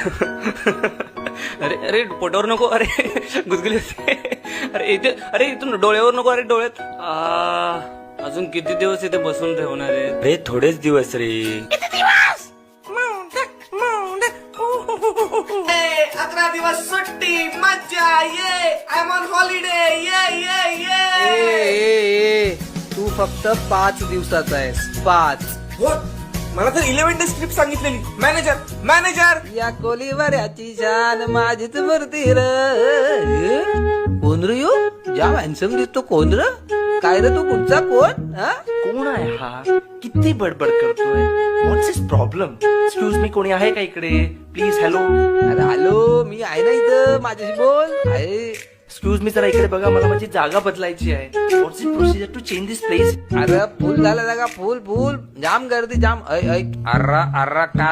अरे अरे पोटावर नको, अरे गुदगुली होते. अरे इथे, अरे इथून डोळ्यावर नको, अरे डोळ्यात. अजून किती दिवस इथे बसून ठेवणार आहे? अरे थोडेच दिवस रे. 11 दिवस सुट्टी, मज्जा, ये आय एम ऑन हॉलिडे, ये. तू फक्त 5 दिवसाचा आहेस, 5. मला तर 11 डेज ट्रिप सांगितलेली. मॅनेजर या कोलीवाऱ्याची शान माझीच मूर्ती र. कोण रे यो? ज्या हॅन्सम दिसतो कोण र? काय रे तू कुठचा कोण? हा? कोण आहे हा? किती बडबड करतोय? व्हॉट्स इज प्रॉब्लेम? एक्सक्यूज मी, कोणी आहे का इकडे? प्लीज. हॅलो. अरे हॅलो, मी आहे ना इथं, माझ्याशी बोल. आहे. एक्सक्यूज मी, जरा इकडे बघा, मला माझी जागा बदलायची आहे. What's is procedure to change this place? अरे फुल झाला जागा, फुल जाम गर्दी जाम. ऐक अर्रा अर्रा का